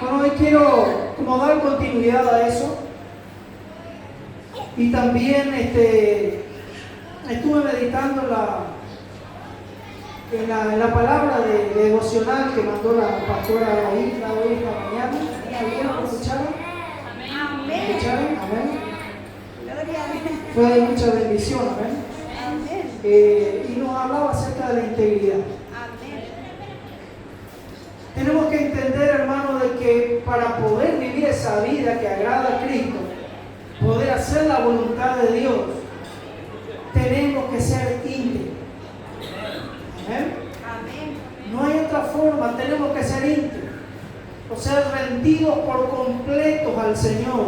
Bueno, hoy quiero como dar continuidad a eso. Y también estuve meditando en la palabra de devocional que mandó la pastora hoy esta mañana. ¿Lo escucharon? Amén. ¿Escucharon? Amén. Fue de mucha bendición, amén. Y nos hablaba acerca de la integridad. Tenemos que entender, hermano, de que para poder vivir esa vida que agrada a Cristo, poder hacer la voluntad de Dios, tenemos que ser íntegros. ¿Amén? No hay otra forma, tenemos que ser íntegros. O sea, rendidos por completos al Señor.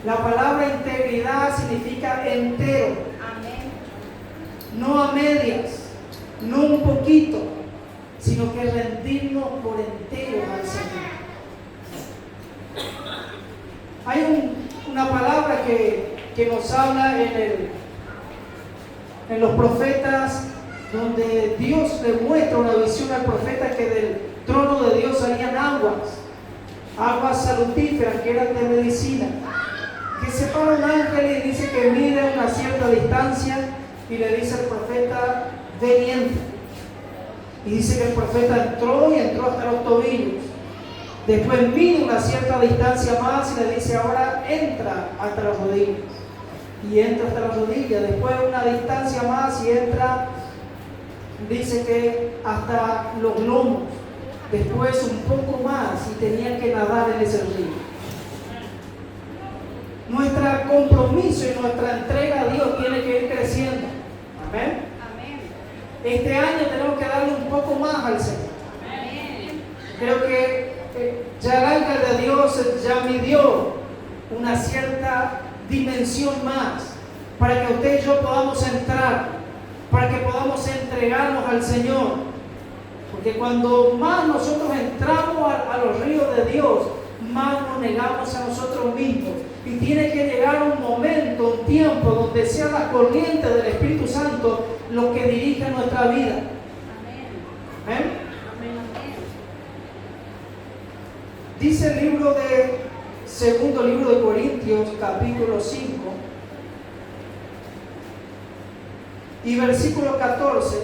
La palabra integridad significa entero. No a medias, no un poquito, sino que rendirnos por entero al Señor. Hay una palabra que nos habla en los profetas, donde Dios le muestra una visión al profeta que del trono de Dios salían aguas salutíferas que eran de medicina, que se para un ángel y dice que mide una cierta distancia y le dice al profeta, ven y entra. Y dice que el profeta entró hasta los tobillos. Después mide una cierta distancia más y le dice, ahora entra hasta las rodillas. Y entra hasta las rodillas. Después una distancia más y entra, dice que hasta los lomos. Después un poco más y tenía que nadar en ese río. Nuestro compromiso y nuestra entrega a Dios tiene que ir creciendo. Amén. Este año tenemos que darle un poco más al Señor. Creo que ya el ángel de Dios ya midió una cierta dimensión más para que usted y yo podamos entrar, para que podamos entregarnos al Señor. Porque cuando más nosotros entramos a los ríos de Dios, más nos negamos a nosotros mismos. Y tiene que llegar un momento, un tiempo, donde sea la corriente del Espíritu Santo lo que dirige nuestra vida. Amén. Dice el segundo libro de Corintios, capítulo 5, y versículo 14.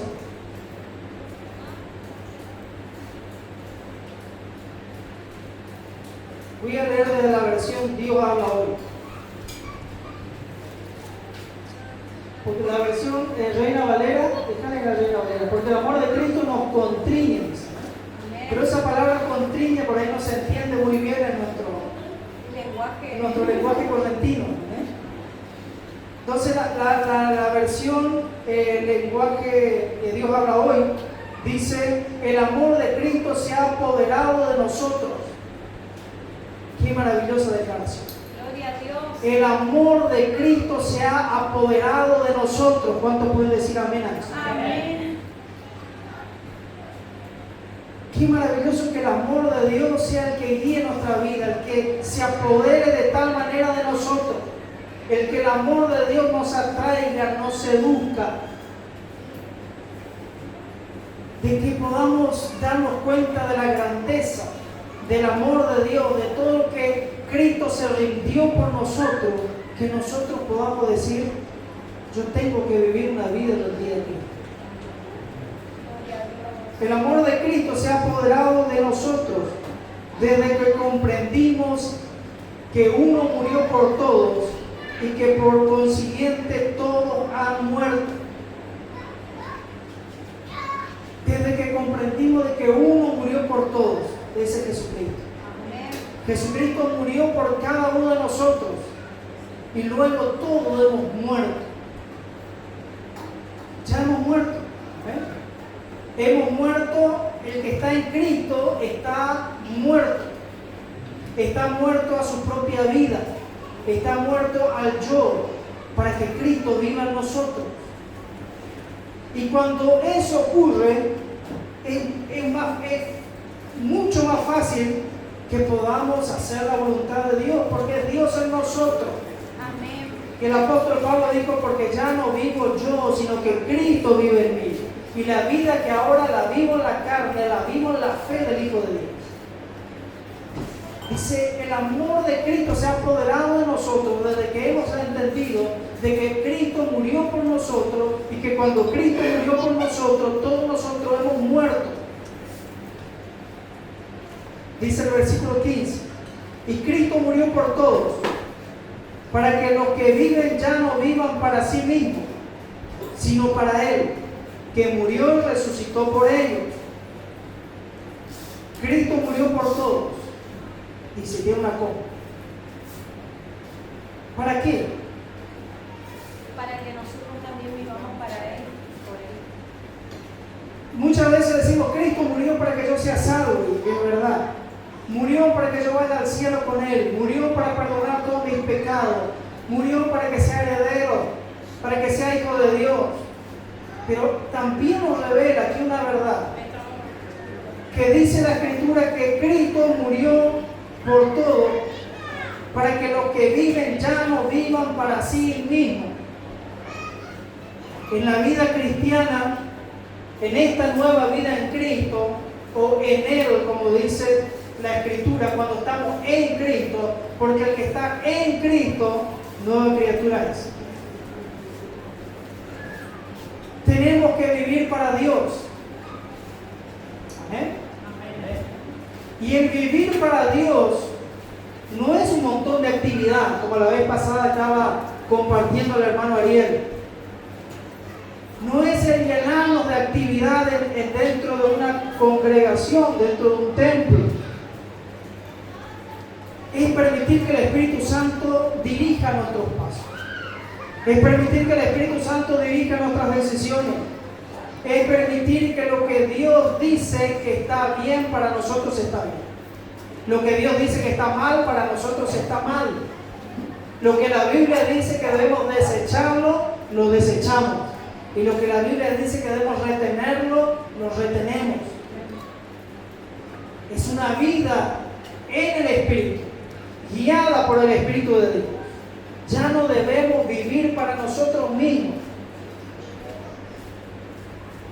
Voy a leer desde la versión Dios habla hoy. Porque la versión Reina Valera, déjale la Reina Valera, porque el amor de Cristo nos contriñe. Pero esa palabra contriñe por ahí no se entiende muy bien en nuestro lenguaje correntino. Entonces la versión lenguaje de Dios habla hoy dice, el amor de Cristo se ha apoderado de nosotros. Qué maravillosa declaración. Gloria a Dios. El amor de Cristo se ha apoderado de nosotros. ¿Cuántos pueden decir amén a eso? Amén. Qué maravilloso que el amor de Dios sea el que guíe nuestra vida, el que se apodere de tal manera de nosotros, el que el amor de Dios nos atraiga, nos seduzca, de que podamos darnos cuenta de la grandeza del amor de Dios, de todo lo que Cristo se rindió por nosotros, que nosotros podamos decir, yo tengo que vivir una vida rendida a Cristo. El amor de Cristo se ha apoderado de nosotros desde que comprendimos que uno murió por todos y que por consiguiente todos han muerto. Desde que comprendimos de que uno murió por todos, ese es Jesucristo. Jesucristo murió por cada uno de nosotros y luego todos hemos muerto. Ya hemos muerto. Hemos muerto, el que está en Cristo está muerto. Está muerto a su propia vida. Está muerto al yo, para que Cristo viva en nosotros. Y cuando eso ocurre, es mucho más fácil que podamos hacer la voluntad de Dios, porque es Dios en nosotros. Amén. El apóstol Pablo dijo, porque ya no vivo yo, sino que Cristo vive en mí. Y la vida que ahora la vivo en la carne, la vivo en la fe del Hijo de Dios. Dice, el amor de Cristo se ha apoderado de nosotros desde que hemos entendido de que Cristo murió por nosotros y que cuando Cristo murió por nosotros, todos nosotros hemos muerto. Dice el versículo 15, y Cristo murió por todos, para que los que viven ya no vivan para sí mismos, sino para Él, que murió y resucitó por ellos. Cristo murió por todos. Y se dio una coma. ¿Para qué? Para que nosotros también vivamos para Él, por Él. Muchas veces decimos, Cristo murió para que yo sea salvo, y es verdad. Murió para que yo vaya al cielo con Él. Murió para perdonar todos mis pecados. Murió para que sea heredero, para que sea hijo de Dios. Pero también nos revela aquí una verdad, que dice la Escritura que Cristo murió por todo, para que los que viven ya no vivan para sí mismos. En la vida cristiana, en esta nueva vida en Cristo, o en Él, como dice la Escritura, cuando estamos en Cristo, porque el que está en Cristo, nueva criatura es. Tenemos que vivir para Dios. Amén. Y el vivir para Dios no es un montón de actividad, como la vez pasada estaba compartiendo el hermano Ariel. No es el llenarnos de actividades dentro de una congregación, dentro de un templo. Es permitir que el Espíritu Santo dirija nuestros pasos. Es permitir que el Espíritu Santo dirija nuestras decisiones. Es permitir que lo que Dios dice que está bien para nosotros está bien. Lo que Dios dice que está mal para nosotros está mal. Lo que la Biblia dice que debemos desecharlo, lo desechamos. Y lo que la Biblia dice que debemos retenerlo, lo retenemos. Es una vida en el Espíritu, guiada por el Espíritu de Dios. Ya no debemos vivir para nosotros mismos.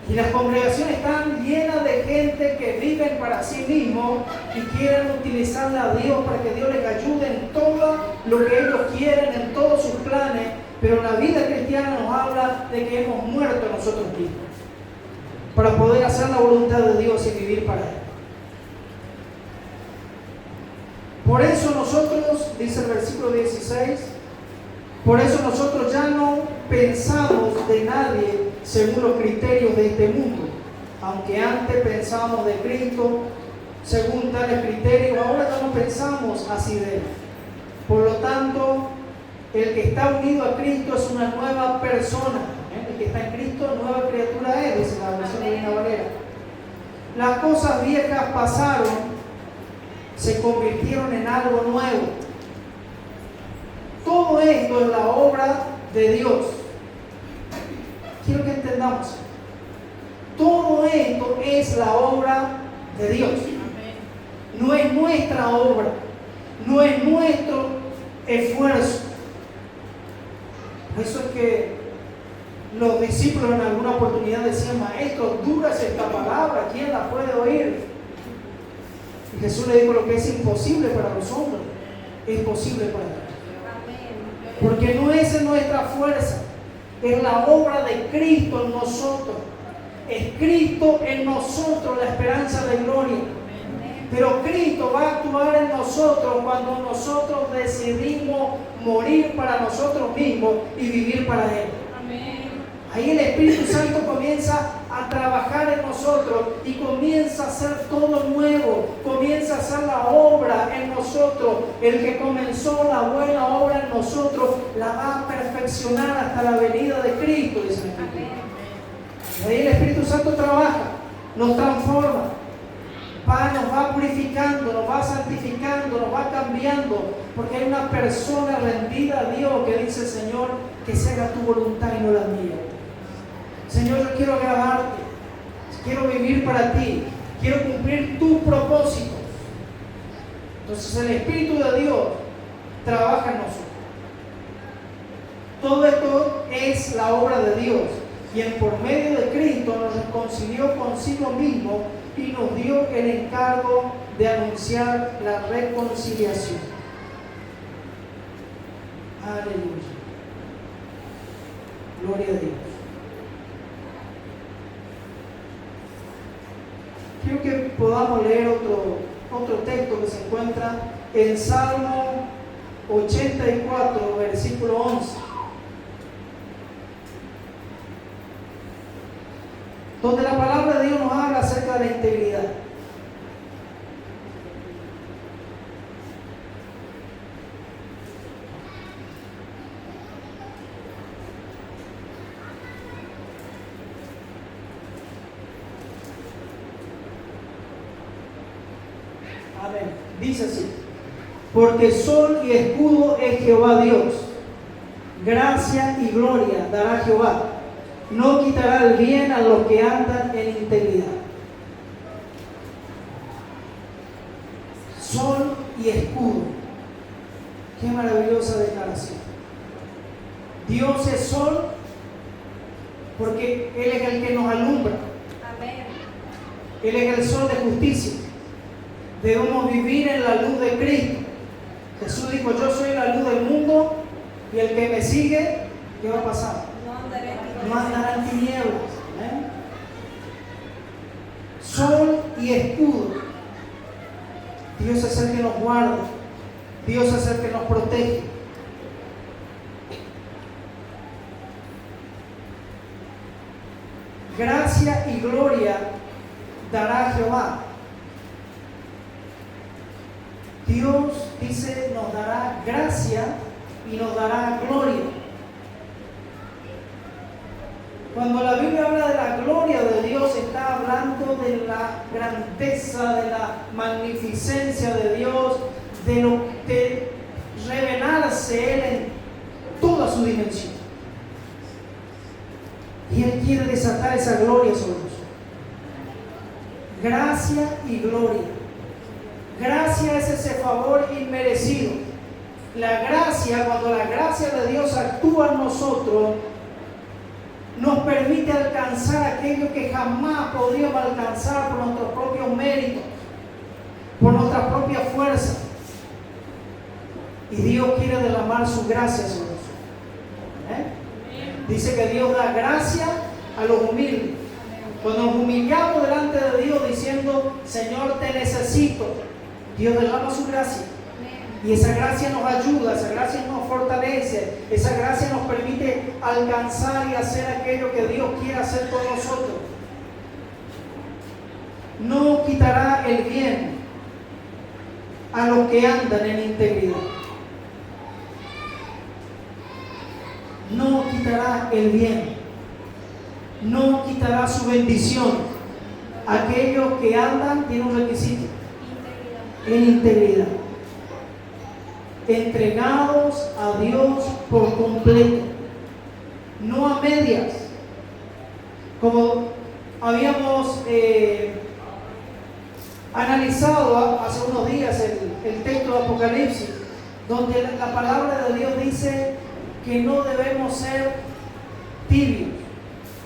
Y las congregaciones están llenas de gente que viven para sí mismos y quieren utilizarle a Dios para que Dios les ayude en todo lo que ellos quieren, en todos sus planes. Pero la vida cristiana nos habla de que hemos muerto nosotros mismos para poder hacer la voluntad de Dios y vivir para Él. Por eso nosotros, dice el versículo 16, por eso nosotros ya no pensamos de nadie según los criterios de este mundo. Aunque antes pensábamos de Cristo según tales criterios, ahora ya no pensamos así de Él. Por lo tanto, el que está unido a Cristo es una nueva persona. El que está en Cristo, nueva criatura es, dice la versión de Reina Valera. Las cosas viejas pasaron, se convirtieron en algo nuevo. Todo esto es la obra de Dios. Quiero que entendamos. Todo esto es la obra de Dios. No es nuestra obra, no es nuestro esfuerzo. Por eso es que los discípulos en alguna oportunidad decían: Maestro, dura es esta palabra, ¿quién la puede oír? Y Jesús le dijo: lo que es imposible para los hombres es posible para Dios. Porque no es en nuestra fuerza, es la obra de Cristo en nosotros. Es Cristo en nosotros la esperanza de gloria. Pero Cristo va a actuar en nosotros cuando nosotros decidimos morir para nosotros mismos y vivir para Él. Ahí el Espíritu Santo comienza a trabajar en nosotros y comienza a hacer todo nuevo, comienza a hacer la obra en nosotros. El que comenzó la buena obra en nosotros la va a perfeccionar hasta la venida de Cristo, dice el Espíritu. Ahí el Espíritu Santo trabaja, nos transforma, nos va purificando, nos va santificando, nos va cambiando, porque hay una persona rendida a Dios que dice: Señor, que se haga tu voluntad y no la mía. Señor, yo quiero agradarte, quiero vivir para ti, quiero cumplir tus propósitos. Entonces el Espíritu de Dios trabaja en nosotros. Todo esto es la obra de Dios, quien por medio de Cristo nos reconcilió consigo mismo y nos dio el encargo de anunciar la reconciliación. Aleluya. Gloria a Dios. Quiero que podamos leer otro texto que se encuentra en Salmo 84, versículo 11. Donde la palabra de Dios nos habla acerca de la integridad. Amén. Dice así: porque sol y escudo es Jehová Dios, gracia y gloria dará Jehová. No quitará el bien a los que andan en integridad. Sol y escudo. Qué maravillosa declaración. Dios es sol porque Él es el que nos alumbra. Amén. Él es el sol de justicia. Debemos vivir en la luz de Cristo. Jesús dijo: yo soy la luz del mundo, y el que me sigue, ¿qué va a pasar? No andará en tinieblas. ¿Eh? Sol y escudo. Dios es el que nos guarda. Dios es el que nos protege. Gracia y gloria dará Jehová. Dios dice: nos dará gracia y nos dará gloria. Cuando la Biblia habla de la gloria de Dios, está hablando de la grandeza, de la magnificencia de Dios, de revelarse Él en toda su dimensión. Y Él quiere desatar esa gloria sobre nosotros. Gracia y gloria. Gracia es ese favor inmerecido. La gracia, cuando la gracia de Dios actúa en nosotros, nos permite alcanzar aquello que jamás podríamos alcanzar por nuestros propios méritos, por nuestra propia fuerza. Y Dios quiere derramar su gracia sobre nosotros. Dice que Dios da gracia a los humildes. Cuando nos humillamos delante de Dios diciendo: Señor, te necesito, Dios derrama su gracia. Y esa gracia nos ayuda, esa gracia nos fortalece, esa gracia nos permite alcanzar y hacer aquello que Dios quiere hacer por nosotros. No quitará el bien a los que andan en integridad. No quitará el bien. No quitará su bendición. Aquellos que andan, tienen un requisito: en integridad. Entregados a Dios por completo, no a medias, como habíamos analizado hace unos días el texto de Apocalipsis, donde la palabra de Dios dice que no debemos ser tibios.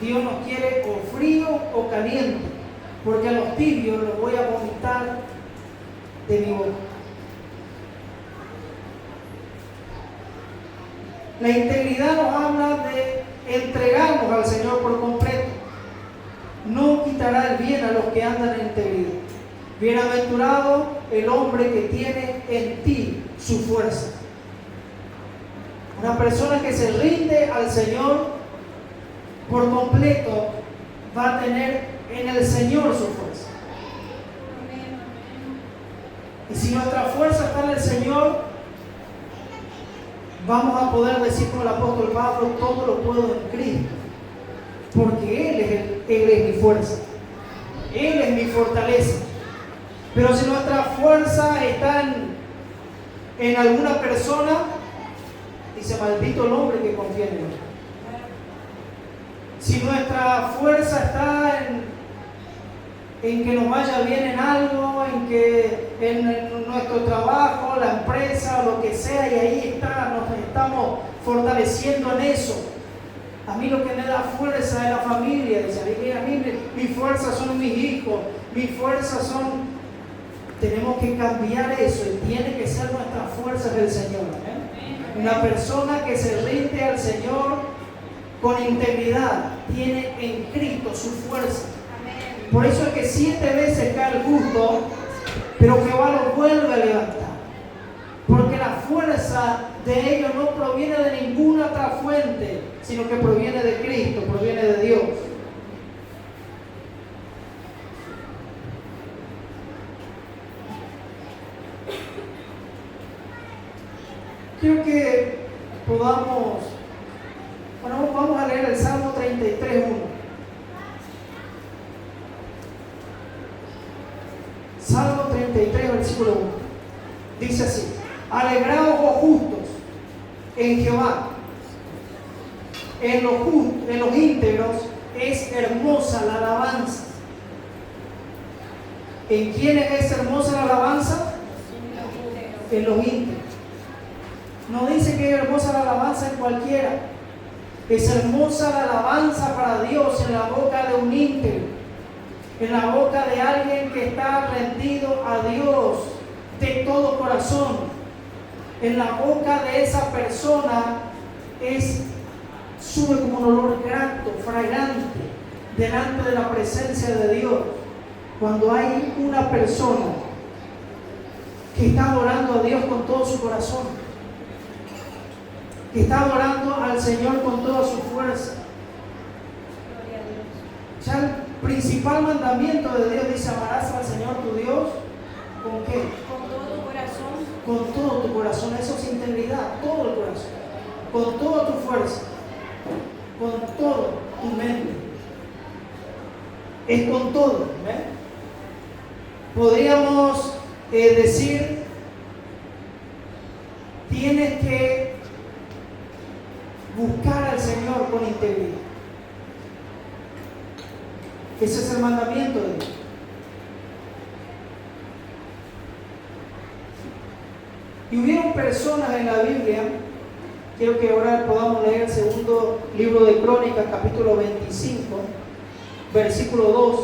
Dios nos quiere o frío o caliente, porque a los tibios los voy a vomitar de mi boca. La integridad nos habla de entregarnos al Señor por completo. No quitará el bien a los que andan en integridad. Bienaventurado el hombre que tiene en ti su fuerza. Una persona que se rinde al Señor por completo va a tener en el Señor su fuerza. Y si nuestra fuerza está en el Señor, vamos a poder decir como el apóstol Pablo: todo lo puedo en Cristo, porque Él es mi fuerza, Él es mi fortaleza. Pero si nuestra fuerza está en alguna persona, dice: maldito el hombre que confía en Él. Si nuestra fuerza está en que nos vaya bien en algo, en nuestro trabajo, la empresa, lo que sea, y ahí está, nos estamos fortaleciendo en eso. A mí lo que me da fuerza es la familia. Dice: a mí mi fuerza son mis hijos, mi fuerza son Tenemos que cambiar eso y tiene que ser nuestras fuerzas del Señor. Una persona que se rinde al Señor con integridad tiene en Cristo su fuerza. Por eso es que 7 veces cae el justo, pero Jehová lo vuelve a levantar. Porque la fuerza de ellos no proviene de ninguna otra fuente, sino que proviene de Cristo, proviene de Dios. Quiero que podamos, bueno, vamos a leer el Salmo 33:1. Salmo 33, versículo 1. Dice así: alegraos, oh justos, en Jehová. En los íntegros es hermosa la alabanza. ¿En quiénes es hermosa la alabanza? En los íntegros. No dice que es hermosa la alabanza en cualquiera. Es hermosa la alabanza para Dios en la boca de un íntegro, en la boca de alguien que está rendido a Dios de todo corazón. En la boca de esa persona sube como un olor grato, fragante, delante de la presencia de Dios. Cuando hay una persona que está adorando a Dios con todo su corazón, que está adorando al Señor con toda su fuerza. Ya el principal mandamiento de Dios dice: amarás al Señor tu Dios ¿con qué? Con todo tu corazón. Con todo tu corazón. Eso es integridad, todo el corazón, con toda tu fuerza, con toda tu mente. Es con todo. Podríamos decir, tienes que buscar al Señor con integridad. Ese es el mandamiento de Dios. Y hubieron personas en la Biblia, quiero que ahora podamos leer el segundo libro de Crónicas, capítulo 25, versículo 2,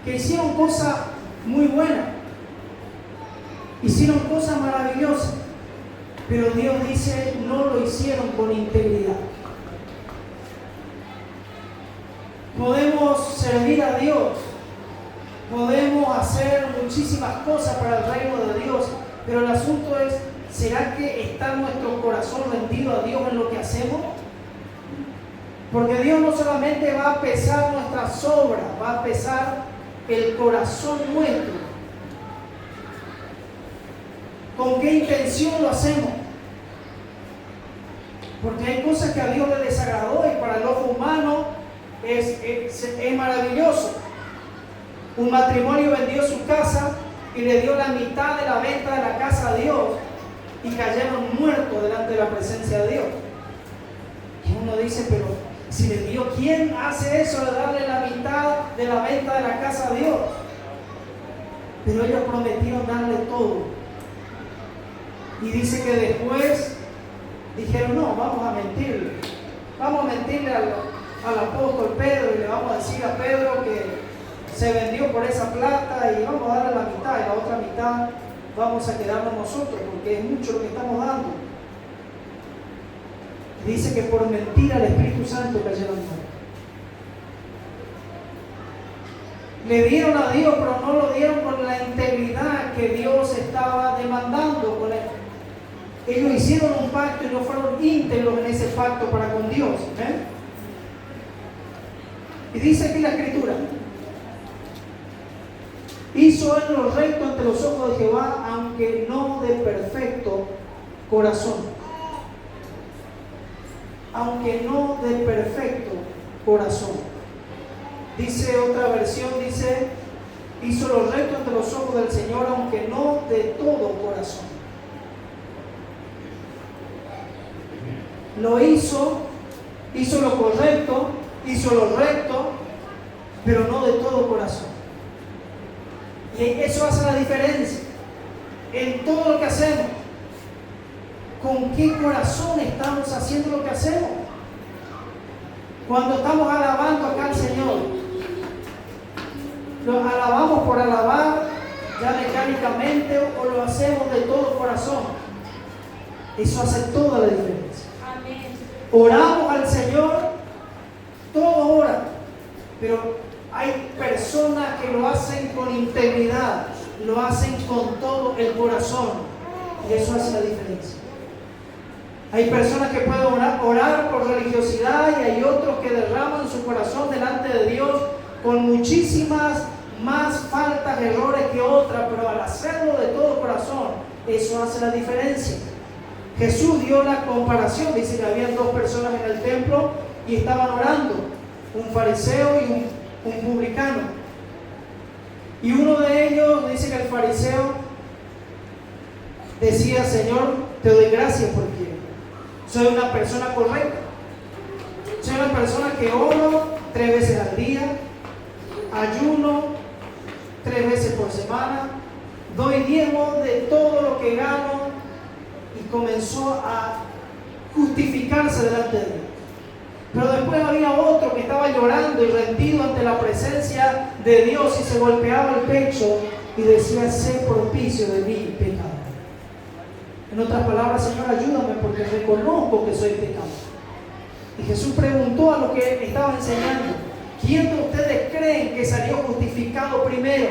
que hicieron cosas muy buenas, hicieron cosas maravillosas, pero Dios dice, no lo hicieron con integridad. Podemos servir a Dios, podemos hacer muchísimas cosas para el reino de Dios, pero el asunto es, ¿será que está nuestro corazón rendido a Dios en lo que hacemos? Porque Dios no solamente va a pesar nuestras obras, va a pesar el corazón nuestro. ¿Con qué intención lo hacemos? Porque hay cosas que a Dios le desagradó y para el ojo humano es maravilloso. Un matrimonio vendió su casa y le dio la mitad de la venta de la casa a Dios y cayeron muertos delante de la presencia de Dios. Y uno dice, pero si le dio, ¿quién hace eso de darle la mitad de la venta de la casa a Dios? Pero ellos prometieron darle todo. Y dice que después dijeron, no, vamos a mentirle. Vamos a mentirle al apóstol Pedro y le vamos a decir a Pedro que se vendió por esa plata y vamos a darle la mitad y la otra mitad vamos a quedarnos nosotros porque es mucho lo que estamos dando. Dice que por mentira al Espíritu Santo cayeron muertos. Le dieron a Dios, pero no lo dieron con la integridad que Dios estaba demandando. Ellos hicieron un pacto y no fueron íntegros en ese pacto para con Dios. Y dice aquí la Escritura: hizo él lo recto ante los ojos de Jehová, aunque no de perfecto corazón. Aunque no de perfecto corazón. Dice otra versión, dice, hizo lo recto ante los ojos del Señor, aunque no de todo corazón. Lo hizo lo correcto, hizo lo recto, pero no de todo corazón. Y eso hace la diferencia en todo lo que hacemos. ¿Con qué corazón estamos haciendo lo que hacemos? Cuando estamos alabando acá al Señor, ¿lo alabamos por alabar? ya mecánicamente o lo hacemos de todo corazón. Eso hace toda la diferencia. Amén. Oramos al Señor, todos oran, pero hay personas que lo hacen con integridad, lo hacen con todo el corazón, y eso hace la diferencia. Hay personas que pueden orar por religiosidad, y hay otros que derraman su corazón delante de Dios con muchísimas más faltas, errores que otras, pero al hacerlo de todo corazón, eso hace la diferencia. Jesús dio la comparación, dice que había dos personas en el templo y estaban orando, un fariseo y un publicano. Y uno de ellos dice que el fariseo decía: Señor, te doy gracias porque soy una persona correcta, soy una persona que oro 3 veces al día, ayuno 3 veces por semana, doy diezmo de todo lo que gano. Y comenzó a justificarse delante de Dios. Pero después había otro que estaba llorando y rendido ante la presencia de Dios y se golpeaba el pecho y decía: sé propicio de mi pecado. En otras palabras: Señor, ayúdame porque reconozco que soy pecador. Y Jesús preguntó a los que estaban enseñando: ¿quién de ustedes creen que salió justificado primero?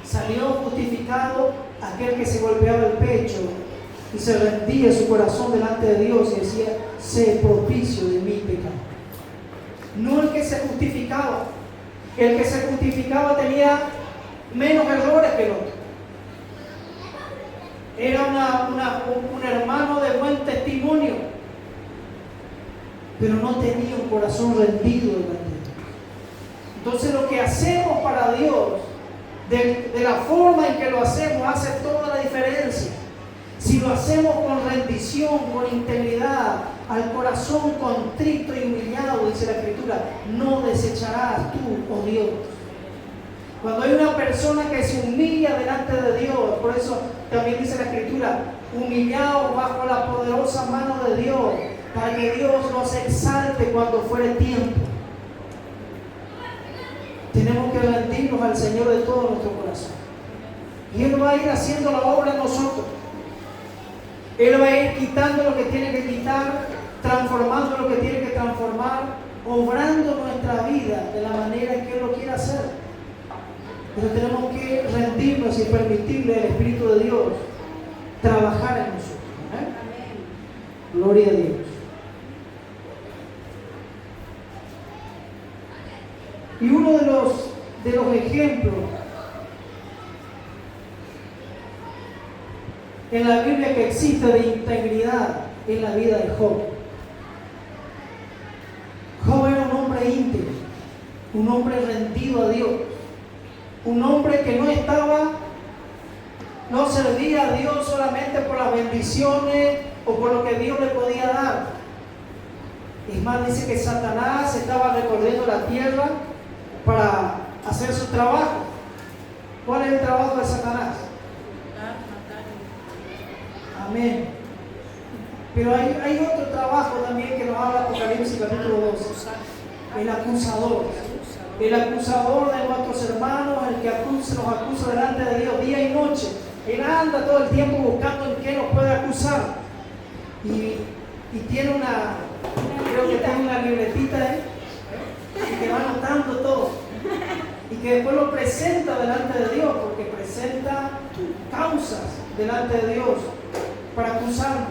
Salió justificado aquel que se golpeaba el pecho y se rendía su corazón delante de Dios y decía: sé propicio de mi pecado. No el que se justificaba. El que se justificaba tenía menos errores que el otro. Era un hermano de buen testimonio, pero no tenía un corazón rendido delante de Dios. Entonces lo que hacemos para Dios, de la forma en que lo hacemos, hace toda la diferencia. Si lo hacemos con rendición, con integridad, al corazón contrito y humillado, dice la Escritura, no desecharás tú, oh Dios. Cuando hay una persona que se humilla delante de Dios, por eso también dice la Escritura: humillados bajo la poderosa mano de Dios, para que Dios nos exalte cuando fuere tiempo. Tenemos que rendirnos al Señor de todo nuestro corazón. Y Él va a ir haciendo la obra en nosotros. Él va a ir quitando lo que tiene que quitar, transformando lo que tiene que transformar, obrando nuestra vida de la manera en que Él lo quiere hacer. Pero tenemos que rendirnos y permitirle al Espíritu de Dios trabajar en nosotros. ¿Eh? Gloria a Dios. Y uno de los ejemplos en la Biblia que existe de integridad en la vida de Job. Job era un hombre íntegro, un hombre rendido a Dios, un hombre que no servía a Dios solamente por las bendiciones o por lo que Dios le podía dar. Es más, dice que Satanás estaba recorriendo la tierra para hacer su trabajo. ¿Cuál es el trabajo de Satanás? Amén. Pero hay otro trabajo también que nos habla Apocalipsis capítulo 12. El acusador. El acusador de nuestros hermanos, el que nos acusa delante de Dios día y noche. Él anda todo el tiempo buscando en qué nos puede acusar. Y tiene creo que tiene una libretita ahí, y que va anotando todo. Y que después lo presenta delante de Dios, porque presenta causas delante de Dios para acusarnos.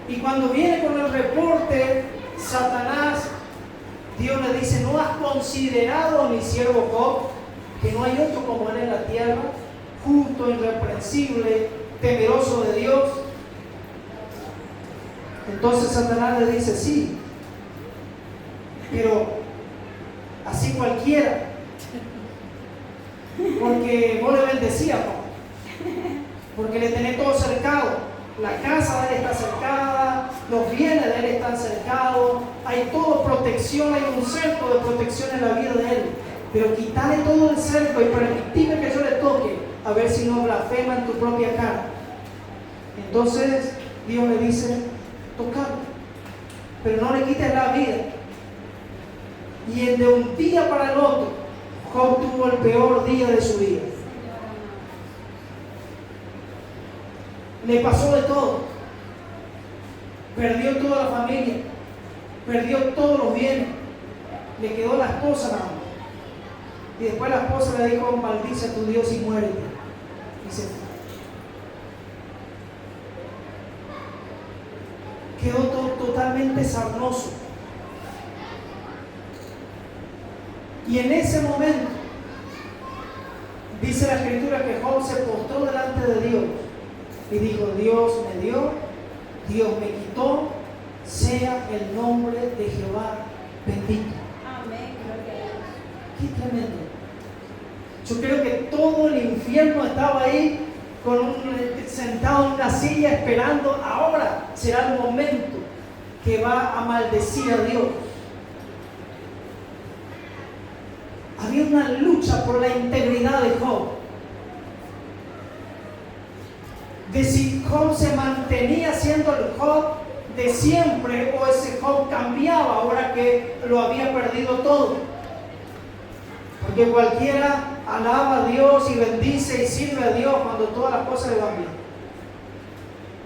Y cuando viene con el reporte, Satanás, Dios le dice: ¿no has considerado a mi siervo Job, que no hay otro como él en la tierra, justo, irreprensible, temeroso de Dios? Entonces Satanás le dice: sí, pero así cualquiera, porque vos le bendecías, porque le tenés todo cercado. La casa de él está cercada, los bienes de él están cercados, hay toda protección, hay un cerco de protección en la vida de él. Pero quítale todo el cerco y permitime que yo le toque, a ver si no blasfema en tu propia cara. Entonces Dios le dice: tocalo, pero no le quites la vida. Y de un día para el otro, Job tuvo el peor día de su vida. Le pasó de todo. Perdió toda la familia, perdió todos los bienes, le quedó la esposa nada más. Y después la esposa le dijo: maldice a tu Dios y muérete. Y se fue. Quedó totalmente sarnoso. Y en ese momento, dice la Escritura que Job se postró delante de Dios y dijo: Dios me dio, Dios me quitó, sea el nombre de Jehová bendito. Amén, gloria a Dios. Qué tremendo. Yo creo que todo el infierno estaba ahí sentado en una silla esperando. Ahora será el momento que va a maldecir a Dios. Había una lucha por la integridad de Job. De si Job se mantenía siendo el Job de siempre o ese Job cambiaba ahora que lo había perdido todo. Porque cualquiera alaba a Dios y bendice y sirve a Dios cuando todas las cosas le van bien.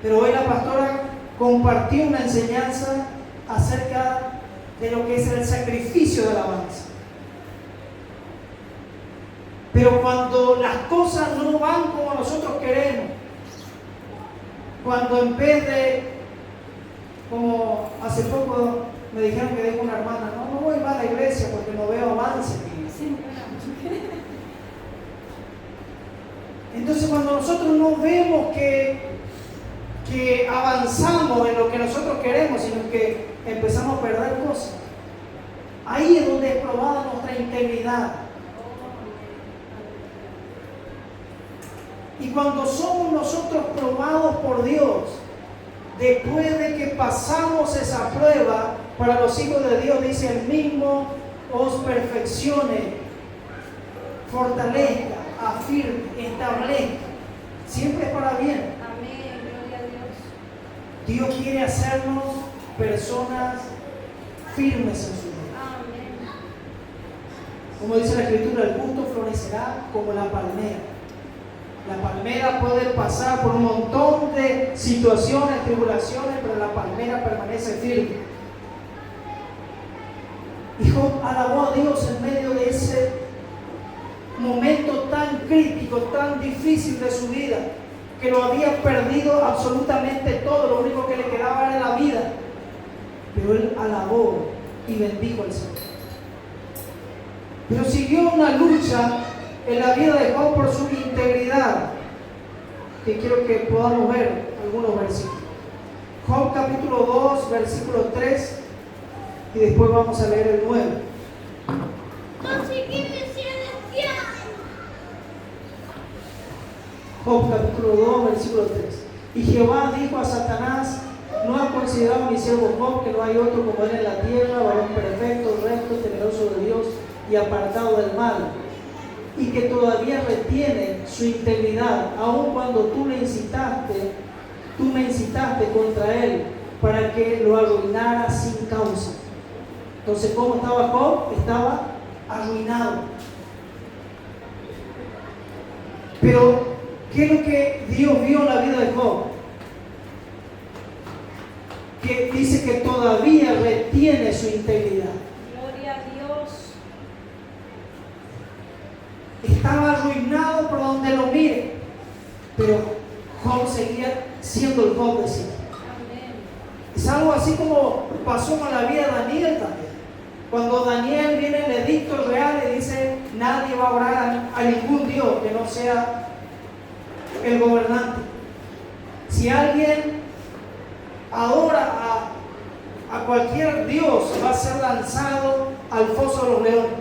Pero hoy la pastora compartió una enseñanza acerca de lo que es el sacrificio de alabanza. Pero cuando las cosas no van como nosotros queremos, cuando en vez de, como hace poco me dijeron que dijo una hermana: no voy más a la iglesia porque no veo avance. Entonces cuando nosotros no vemos que avanzamos en lo que nosotros queremos, sino que empezamos a perder cosas, ahí es donde es probada nuestra integridad. Y cuando somos nosotros probados por Dios, después de que pasamos esa prueba, para los hijos de Dios dice: el mismo os perfeccione, fortalezca, afirme, establezca. Siempre es para bien. Amén, gloria a Dios. Dios quiere hacernos personas firmes en su vida. Amén. Como dice la Escritura, el justo florecerá como la palmera. La palmera puede pasar por un montón de situaciones, tribulaciones, pero la palmera permanece firme. Y Job alabó a Dios en medio de ese momento tan crítico, tan difícil de su vida, que lo había perdido absolutamente todo, lo único que le quedaba era la vida. Pero él alabó y bendijo al Señor. Pero siguió una lucha en la vida de Job por su integridad, que quiero que podamos ver algunos versículos. Job capítulo 2, versículo 3, y después vamos a leer el 9. Job capítulo 2, versículo 3. Y Jehová dijo a Satanás: ¿no has considerado a mi siervo Job, que no hay otro como él en la tierra, varón perfecto, recto, temeroso de Dios y apartado del mal, y que todavía retiene su integridad, aun cuando tú me incitaste contra él para que lo arruinara sin causa? Entonces, ¿cómo estaba Job? Estaba arruinado. Pero, ¿qué es lo que Dios vio en la vida de Job? Que dice que todavía retiene su integridad. Gloria a Dios. Estaba arruinado por donde lo mire, pero Job seguía siendo el Job de siempre. Amén. Es algo así como pasó con la vida de Daniel también. Cuando Daniel viene el edicto real y dice: nadie va a orar a ningún Dios que no sea el gobernante. Si alguien adora a cualquier Dios, va a ser lanzado al foso de los leones.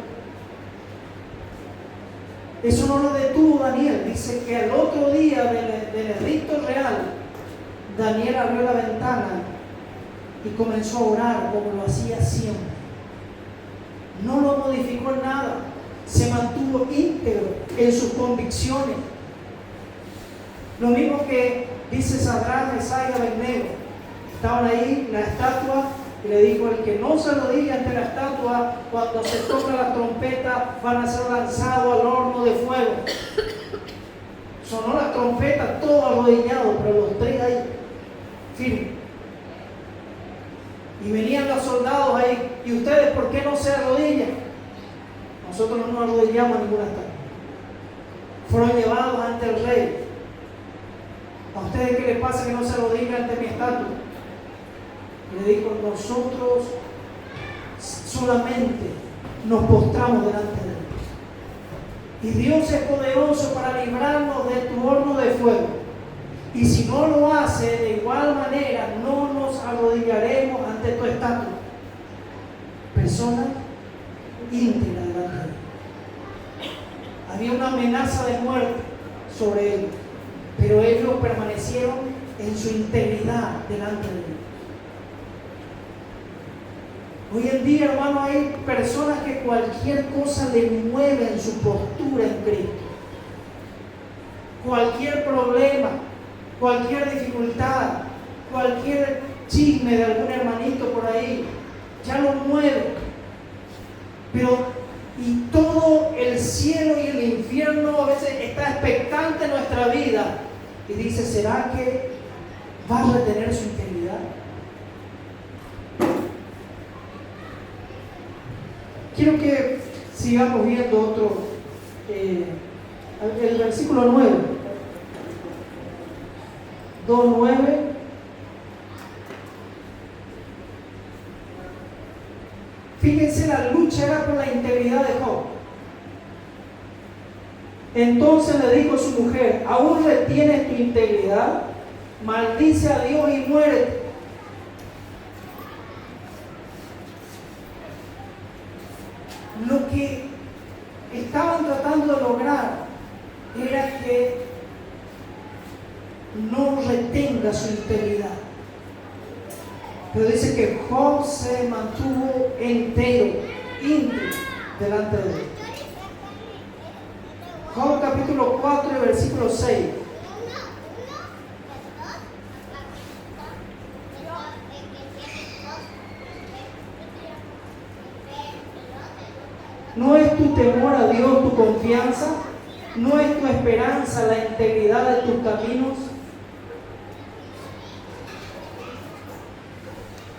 Eso no lo detuvo Daniel. Dice que al otro día del edicto real, Daniel abrió la ventana y comenzó a orar como lo hacía siempre. No lo modificó en nada. Se mantuvo íntegro en sus convicciones. Lo mismo que dice Sadrach, Mesach y Abednego. Estaban ahí, la estatua Y le dijo, el que no se arrodilla ante la estatua, cuando se toca la trompeta, van a ser lanzados al horno de fuego. Sonó la trompeta, todo arrodillado, pero los tres ahí, firmes. Y venían los soldados ahí, ¿y ustedes por qué no se arrodillan? Nosotros no nos arrodillamos a ninguna estatua. Fueron llevados ante el rey. ¿A ustedes qué les pasa que no se arrodillan ante mi estatua? Y le dijo, nosotros solamente nos postramos delante de Dios. Y Dios es poderoso para librarnos de tu horno de fuego. Y si no lo hace, de igual manera no nos arrodillaremos ante tu estatua. Persona íntegra delante de Dios. Había una amenaza de muerte sobre ellos, pero ellos permanecieron en su integridad delante de Dios. Hoy en día, hermano, hay personas que cualquier cosa le mueve en su postura en Cristo. Cualquier problema, cualquier dificultad, cualquier chisme de algún hermanito por ahí, ya lo mueve. Pero y todo el cielo y el infierno a veces está expectante en nuestra vida y dice, ¿será que va a retener su integridad? Quiero que sigamos viendo otro, el versículo 9, 2:9. Fíjense, la lucha era por la integridad de Job. Entonces le dijo a su mujer, ¿aún retienes tu integridad? Maldice a Dios y muérete. Lo que estaban tratando de lograr era que no retenga su integridad. Pero dice que Job se mantuvo entero, íntegro delante de Dios. Job capítulo 4, versículo 6. ¿No es tu temor a Dios tu confianza? ¿No es tu esperanza la integridad de tus caminos?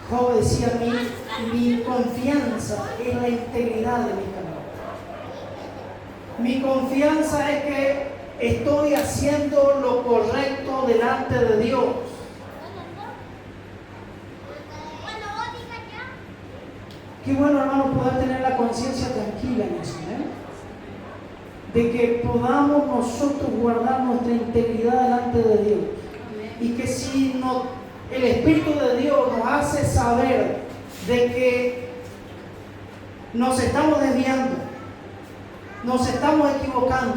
Job decía, mi confianza es la integridad de mi camino. Mi confianza es que estoy haciendo lo correcto delante de Dios. Qué bueno, hermano, poder tener la conciencia tranquila en eso, de que podamos nosotros guardar nuestra integridad delante de Dios. Y que si el Espíritu de Dios nos hace saber de que nos estamos desviando, nos estamos equivocando,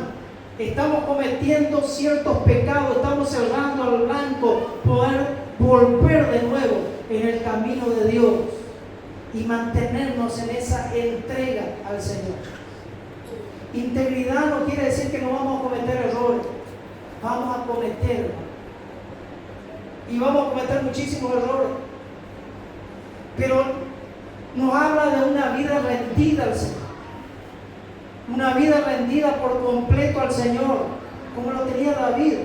estamos cometiendo ciertos pecados, estamos cerrando al blanco, poder volver de nuevo en el camino de Dios y mantenernos en esa entrega al Señor. Integridad no quiere decir que no vamos a cometer errores, vamos a cometer, y vamos a cometer muchísimos errores, pero nos habla de una vida rendida al Señor, una vida rendida por completo al Señor, como lo tenía David.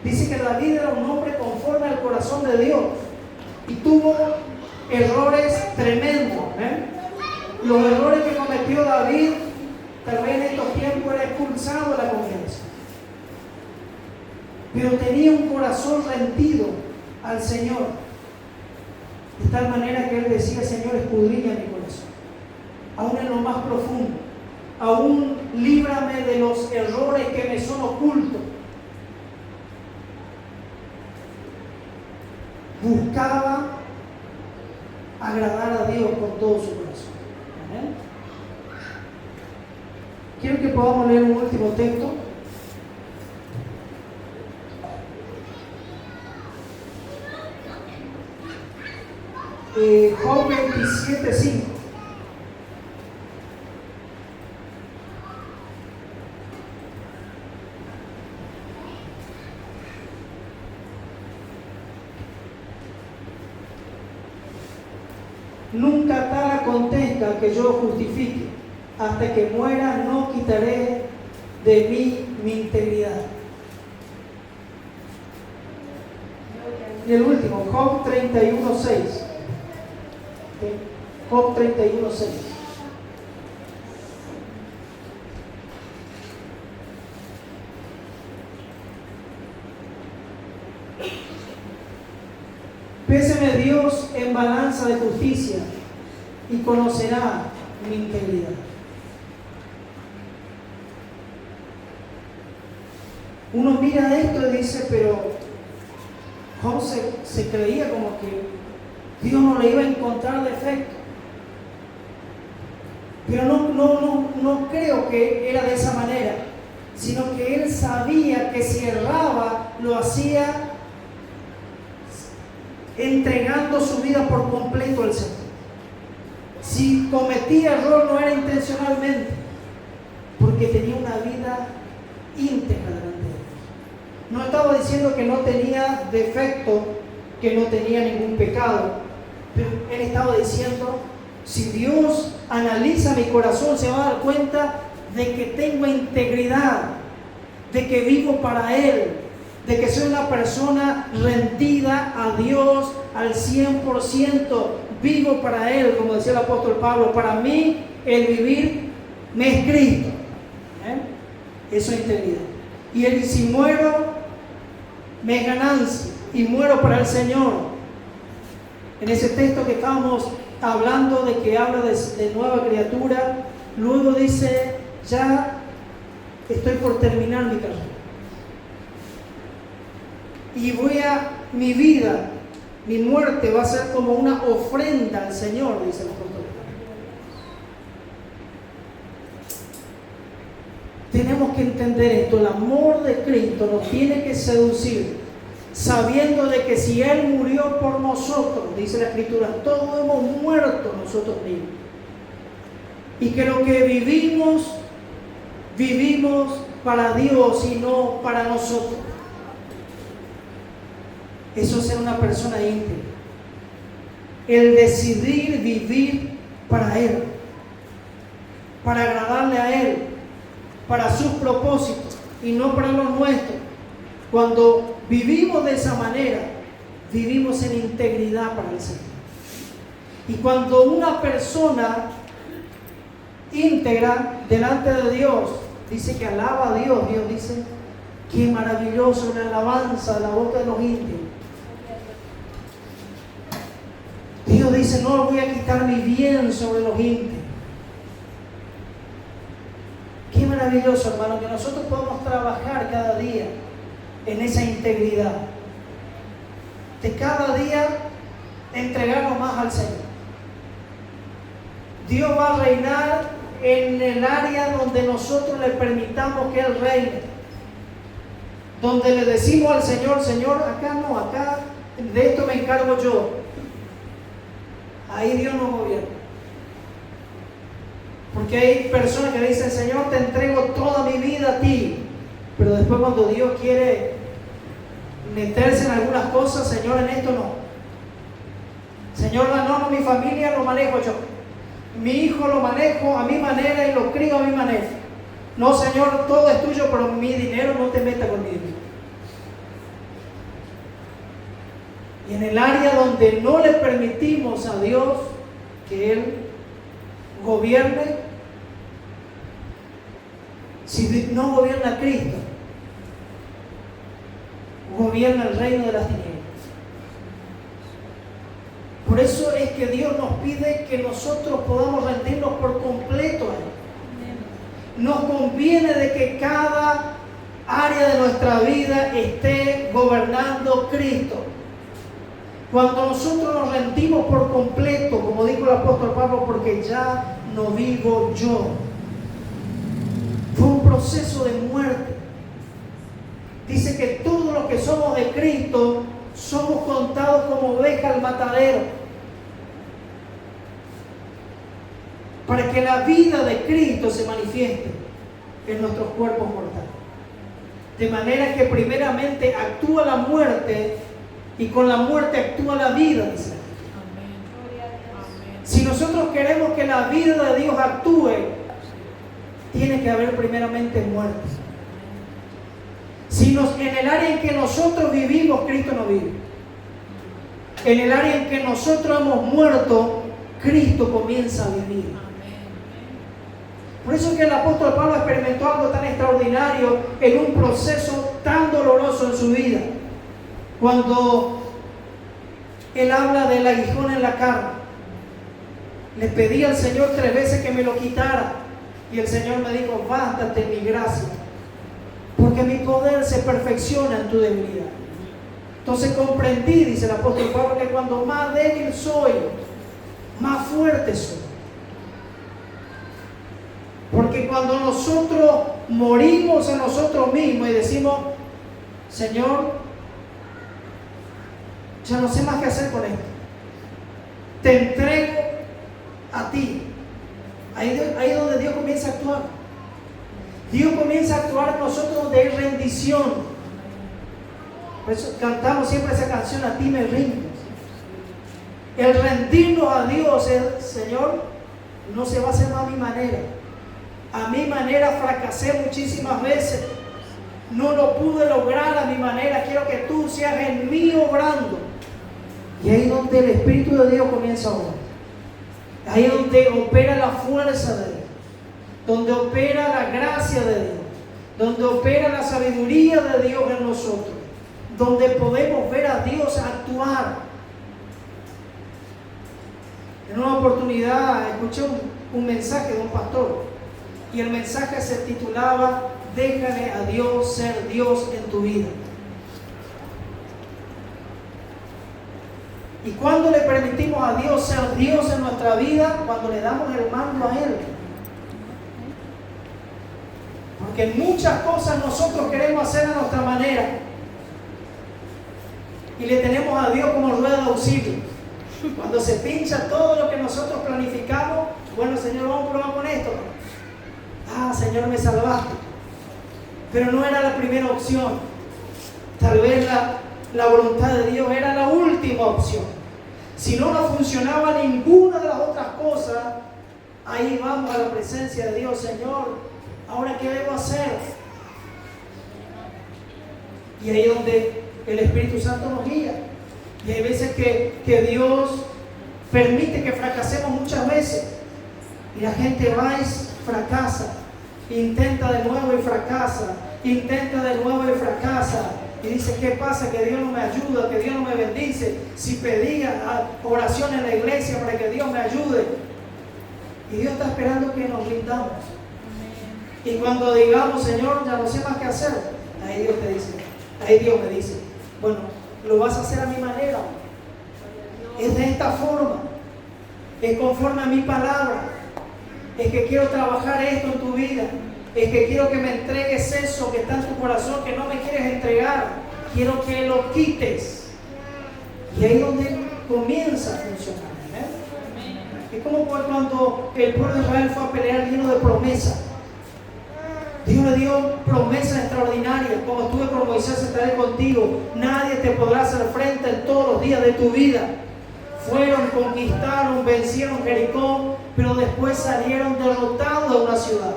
Dice que David era un hombre conforme al corazón de Dios y tuvo errores tremendos. Los errores que cometió David, tal vez en estos tiempos era expulsado de la congregación, pero tenía un corazón rendido al Señor, de tal manera que él decía, Señor, escudriña mi corazón, aún en lo más profundo, aún líbrame de los errores que me son ocultos. Buscaba agradar a Dios con todo su corazón. ¿Amén? Quiero que podamos leer un último texto. Job 27:5. nunca tal acontezca que yo justifique. Hasta que muera no quitaré de mí mi integridad. Y el último, Job 31:6. Job 31:6. Péseme Dios en balanza de justicia y conocerá mi integridad. Uno mira esto y dice, pero Job se creía como que Dios no le iba a encontrar defecto. Pero no creo que era de esa manera, sino que él sabía que si erraba, lo hacía entregando su vida por completo al Señor. Si cometía error no era intencionalmente, porque tenía una vida íntegra delante de Dios. No estaba diciendo que no tenía defecto, que no tenía ningún pecado, pero él estaba diciendo, si Dios analiza mi corazón, se va a dar cuenta de que tengo integridad, de que vivo para Él, de que soy una persona rendida a Dios al 100%, vivo para Él, como decía el apóstol Pablo. Para mí el vivir me es Cristo. Eso es integridad. Y si muero, me es ganancia y muero para el Señor. En ese texto que estábamos hablando, de que habla de nueva criatura, luego dice, ya estoy por terminar mi carrera. Y mi vida, mi muerte va a ser como una ofrenda al Señor, dice el apóstol. Tenemos que entender esto, el amor de Cristo nos tiene que seducir, sabiendo de que si Él murió por nosotros, dice la Escritura, todos hemos muerto nosotros mismos. Y que lo que vivimos para Dios y no para nosotros. Eso es ser una persona íntegra. El decidir vivir para Él, para agradarle a Él, para sus propósitos y no para los nuestros. Cuando vivimos de esa manera, vivimos en integridad para el Señor. Y cuando una persona íntegra delante de Dios dice que alaba a Dios, Dios dice, qué maravilloso una alabanza de la boca de los íntegros. Dios dice, no voy a quitar mi bien sobre los íntegros. Qué maravilloso, hermano, que nosotros podamos trabajar cada día en esa integridad. De cada día entregarnos más al Señor. Dios va a reinar en el área donde nosotros le permitamos que Él reine. Donde le decimos al Señor, Señor, acá no, acá de esto me encargo yo. Ahí Dios nos gobierna. Porque hay personas que dicen, Señor, te entrego toda mi vida a ti. Pero después cuando Dios quiere meterse en algunas cosas, Señor, en esto no. Señor, no, mi familia lo manejo yo. Mi hijo lo manejo a mi manera y lo crío a mi manera. No, Señor, todo es tuyo, pero mi dinero no te meta con mi dinero. Y en el área donde no le permitimos a Dios que Él gobierne, si no gobierna Cristo, gobierna el reino de las tinieblas. Por eso es que Dios nos pide que nosotros podamos rendirnos por completo a Él. Nos conviene de que cada área de nuestra vida esté gobernando Cristo. Cuando nosotros nos rendimos por completo, como dijo el apóstol Pablo, porque ya no vivo yo. Fue un proceso de muerte. Dice que todos los que somos de Cristo somos contados como ovejas al matadero. Para que la vida de Cristo se manifieste en nuestros cuerpos mortales. De manera que primeramente actúa la muerte y con la muerte actúa la vida, dice. Si nosotros queremos que la vida de Dios actúe, tiene que haber primeramente muerte. En el área en que nosotros vivimos, Cristo no vive. En el área en que nosotros hemos muerto, Cristo comienza a vivir. Por eso es que el apóstol Pablo experimentó algo tan extraordinario en un proceso tan doloroso en su vida. Cuando él habla del aguijón en la carne, le pedí al Señor 3 veces que me lo quitara. Y el Señor me dijo: bástate mi gracia, porque mi poder se perfecciona en tu debilidad. Entonces comprendí, dice el apóstol Pablo, que cuando más débil soy, más fuerte soy. Porque cuando nosotros morimos a nosotros mismos y decimos: Señor, ya no sé más qué hacer con esto, te entrego a ti. Ahí es donde Dios comienza a actuar. Dios comienza a actuar en nosotros donde hay rendición. Por eso cantamos siempre esa canción: a ti me rindo. El rendirnos a Dios es: Señor, no se va a hacer más a mi manera. A mi manera fracasé muchísimas veces. No lo pude lograr a mi manera. Quiero que tú seas en mí obrando. Y ahí es donde el Espíritu de Dios comienza a obrar. Ahí es donde opera la fuerza de Dios, donde opera la gracia de Dios, donde opera la sabiduría de Dios en nosotros, donde podemos ver a Dios actuar. En una oportunidad escuché un mensaje de un pastor, y el mensaje se titulaba: déjale a Dios ser Dios en tu vida. Y cuando le permitimos a Dios ser Dios en nuestra vida, cuando le damos el mando a Él. Porque muchas cosas nosotros queremos hacer a nuestra manera, y le tenemos a Dios como rueda de auxilio. Cuando se pincha todo lo que nosotros planificamos, bueno, Señor, vamos a probar con esto. Ah, Señor, me salvaste. Pero no era la primera opción. Tal vez la voluntad de Dios era la última opción. Si no funcionaba ninguna de las otras cosas, ahí vamos a la presencia de Dios. Señor, ¿ahora qué debo hacer? Y ahí es donde el Espíritu Santo nos guía. Y hay veces que Dios permite que fracasemos muchas veces. Y la gente va y fracasa. Intenta de nuevo y fracasa. Intenta de nuevo y fracasa. Y dice: ¿qué pasa? Que Dios no me ayuda, que Dios no me bendice. Si pedía oración en la iglesia para que Dios me ayude. Y Dios está esperando que nos rindamos. Y cuando digamos: Señor, ya no sé más qué hacer, ahí Dios me dice: bueno, lo vas a hacer a mi manera. Es de esta forma. Es conforme a mi palabra. Es que quiero trabajar esto en tu vida. Es que quiero que me entregues eso que está en tu corazón, que no me quieres entregar. Quiero que lo quites. Y ahí es donde comienza a funcionar. Es como cuando el pueblo de Israel fue a pelear lleno de promesas. Dios le dio promesas extraordinarias: como estuve con Moisés, estaré contigo. Nadie te podrá hacer frente en todos los días de tu vida. Fueron, conquistaron, vencieron Jericó, pero después salieron derrotados de una ciudad.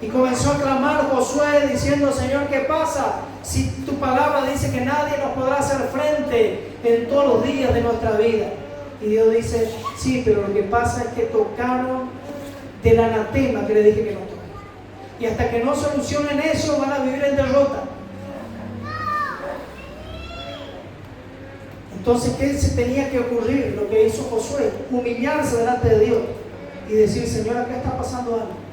Y comenzó a clamar Josué diciendo: Señor, ¿qué pasa? Si tu palabra dice que nadie nos podrá hacer frente en todos los días de nuestra vida. Y Dios dice: sí, pero lo que pasa es que tocaron del anatema que le dije que no tocaran. Y hasta que no solucionen eso, van a vivir en derrota. Entonces, ¿qué se tenía que ocurrir? Lo que hizo Josué: humillarse delante de Dios y decir: Señor, acá está pasando algo.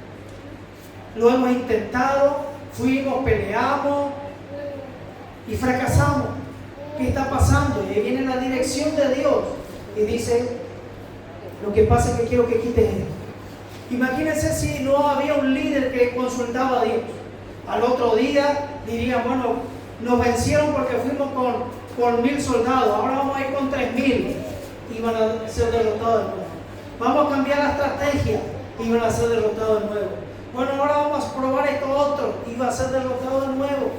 Lo hemos intentado, fuimos, peleamos y fracasamos. ¿Qué está pasando? Y ahí viene la dirección de Dios y dice: lo que pasa es que quiero que quites esto. Imagínense si no había un líder que consultaba a Dios. Al otro día dirían: bueno, nos vencieron porque fuimos con 1000 soldados, ahora vamos a ir con 3000. Iban a ser derrotados de nuevo. Vamos a cambiar la estrategia, iban a ser derrotados de nuevo. Bueno, ahora vamos a probar esto otro, iba a ser derrotado de nuevo.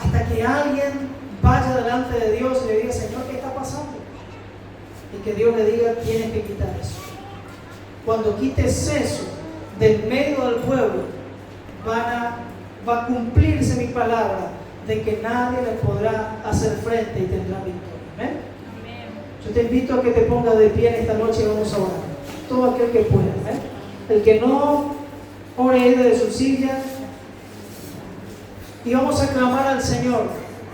Hasta que alguien vaya delante de Dios y le diga: Señor, ¿qué está pasando? y que Dios le diga, tienes que quitar eso. Cuando quites eso del medio del pueblo, va a cumplirse mi palabra de que nadie le podrá hacer frente y tendrá victoria. ¿Amén? Yo te invito a que te pongas de pie en esta noche y vamos a orar. Todo aquel que pueda. ¿Amén? El que no ore desde su silla, y vamos a clamar al Señor.